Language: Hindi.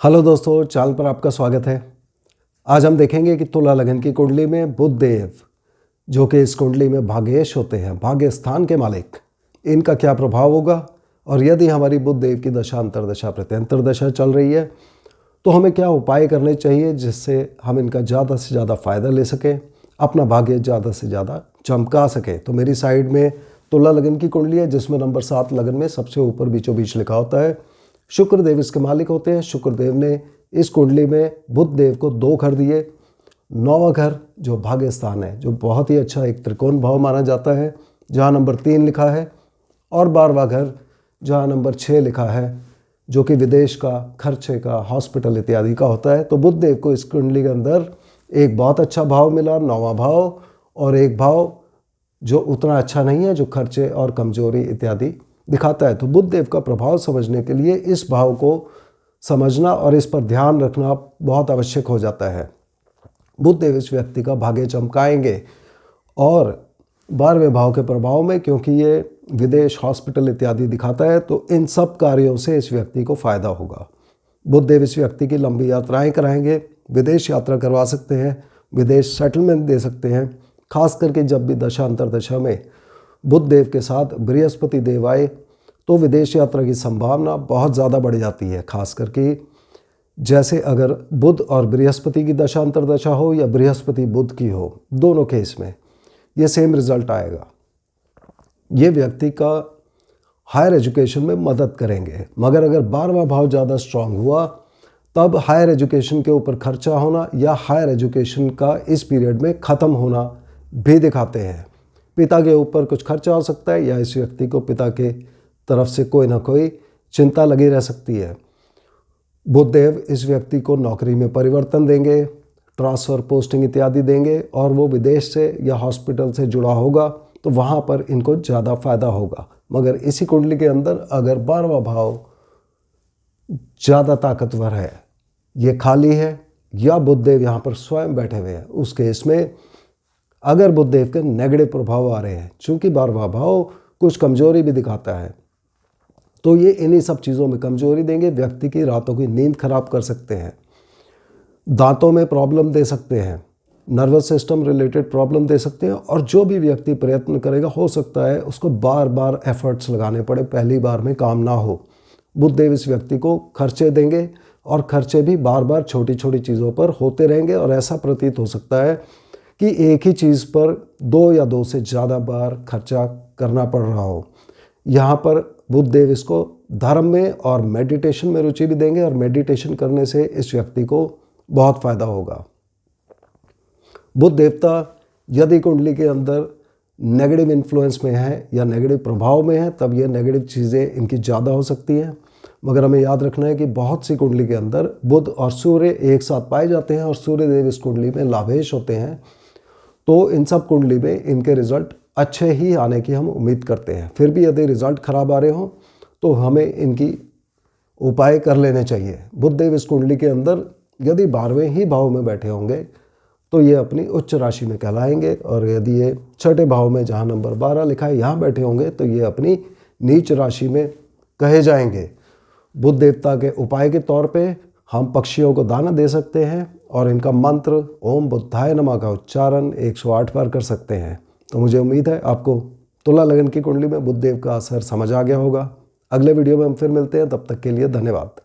हेलो दोस्तों, चाल पर आपका स्वागत है। आज हम देखेंगे कि तुला लगन की कुंडली में बुध देव, जो कि इस कुंडली में भाग्येश होते हैं, भाग्य स्थान के मालिक, इनका क्या प्रभाव होगा और यदि हमारी बुध देव की दशा अंतरदशा प्रत्यंतर दशा चल रही है तो हमें क्या उपाय करने चाहिए जिससे हम इनका ज़्यादा से ज़्यादा फ़ायदा ले सकें, अपना भाग्य ज़्यादा से ज़्यादा चमका सकें। तो मेरी साइड में तुला लगन की कुंडली है जिसमें नंबर 7 लगन में सबसे ऊपर बीचों बीच लिखा होता है शुक्रदेव इसके मालिक होते हैं। शुक्रदेव ने इस कुंडली में बुध देव को 2 घर दिए। 9वां घर जो भाग्य स्थान है, जो बहुत ही अच्छा एक त्रिकोण भाव माना जाता है, जहाँ नंबर 3 लिखा है, और 12वां घर जहाँ नंबर 6 लिखा है, जो कि विदेश का, खर्चे का, हॉस्पिटल इत्यादि का होता है। तो बुध देव को इस कुंडली के अंदर एक बहुत अच्छा भाव मिला, 9वां भाव, और एक भाव जो उतना अच्छा नहीं है, जो खर्चे और कमजोरी इत्यादि दिखाता है। तो बुध देव का प्रभाव समझने के लिए इस भाव को समझना और इस पर ध्यान रखना बहुत आवश्यक हो जाता है। बुध देव इस व्यक्ति का भाग्य चमकाएंगे और 12वें भाव के प्रभाव में, क्योंकि ये विदेश, हॉस्पिटल इत्यादि दिखाता है, तो इन सब कार्यों से इस व्यक्ति को फायदा होगा। बुध देव इस व्यक्ति की लंबी यात्राएं कराएंगे, विदेश यात्रा करवा सकते हैं, विदेश सेटलमेंट दे सकते हैं। खास करके जब भी दशा अंतरदशा में बुध देव के साथ बृहस्पति देव आए तो विदेश यात्रा की संभावना बहुत ज़्यादा बढ़ जाती है। खास करके जैसे अगर बुध और बृहस्पति की दशा अंतरदशा हो या बृहस्पति बुध की हो, दोनों केस में ये सेम रिजल्ट आएगा। ये व्यक्ति का हायर एजुकेशन में मदद करेंगे, मगर अगर 12वां भाव ज़्यादा स्ट्रांग हुआ तब हायर एजुकेशन के ऊपर खर्चा होना या हायर एजुकेशन का इस पीरियड में ख़त्म होना भी दिखाते हैं। पिता के ऊपर कुछ खर्चा हो सकता है या इस व्यक्ति को पिता के तरफ से कोई ना कोई चिंता लगी रह सकती है। बुध देव इस व्यक्ति को नौकरी में परिवर्तन देंगे, ट्रांसफ़र, पोस्टिंग इत्यादि देंगे, और वो विदेश से या हॉस्पिटल से जुड़ा होगा तो वहाँ पर इनको ज़्यादा फायदा होगा। मगर इसी कुंडली के अंदर अगर 12वां भाव ज़्यादा ताकतवर है, ये खाली है, या बुध देव यहाँ पर स्वयं बैठे हुए हैं, उस केस में अगर बुध देव के नेगेटिव प्रभाव आ रहे हैं, चूँकि 12वां भाव कुछ कमजोरी भी दिखाता है, तो ये इन्हीं सब चीज़ों में कमजोरी देंगे। व्यक्ति की रातों की नींद खराब कर सकते हैं, दांतों में प्रॉब्लम दे सकते हैं, नर्वस सिस्टम रिलेटेड प्रॉब्लम दे सकते हैं, और जो भी व्यक्ति प्रयत्न करेगा हो सकता है उसको बार बार एफर्ट्स लगाने पड़े, पहली बार में काम ना हो। बुध देव इस व्यक्ति को खर्चे देंगे और खर्चे भी बार बार छोटी छोटी चीज़ों पर होते रहेंगे, और ऐसा प्रतीत हो सकता है कि एक ही चीज़ पर 2 या 2 से ज़्यादा बार खर्चा करना पड़ रहा हो। यहाँ पर बुध देव इसको धर्म में और मेडिटेशन में रुचि भी देंगे, और मेडिटेशन करने से इस व्यक्ति को बहुत फ़ायदा होगा। बुध देवता यदि कुंडली के अंदर नेगेटिव इन्फ्लुएंस में है या नेगेटिव प्रभाव में है, तब ये नेगेटिव चीज़ें इनकी ज़्यादा हो सकती हैं। मगर हमें याद रखना है कि बहुत सी कुंडली के अंदर बुध और सूर्य एक साथ पाए जाते हैं, और सूर्य देव इस कुंडली में लाभेश होते हैं, तो इन सब कुंडली में इनके रिज़ल्ट अच्छे ही आने की हम उम्मीद करते हैं। फिर भी यदि रिज़ल्ट खराब आ रहे हों तो हमें इनकी उपाय कर लेने चाहिए। बुध देव इस कुंडली के अंदर यदि 12वें ही भाव में बैठे होंगे तो ये अपनी उच्च राशि में कहलाएंगे, और यदि ये 6ठे भाव में जहाँ नंबर 12 लिखा है यहाँ बैठे होंगे तो ये अपनी नीच राशि में कहे जाएंगे। बुध देवता के उपाय के तौर पे हम पक्षियों को दाना दे सकते हैं, और इनका मंत्र ओम बुद्धाय नमः का उच्चारण 108 बार कर सकते हैं। तो मुझे उम्मीद है आपको तुला लगन की कुंडली में बुध देव का असर समझ आ गया होगा। अगले वीडियो में हम फिर मिलते हैं, तब तक के लिए धन्यवाद।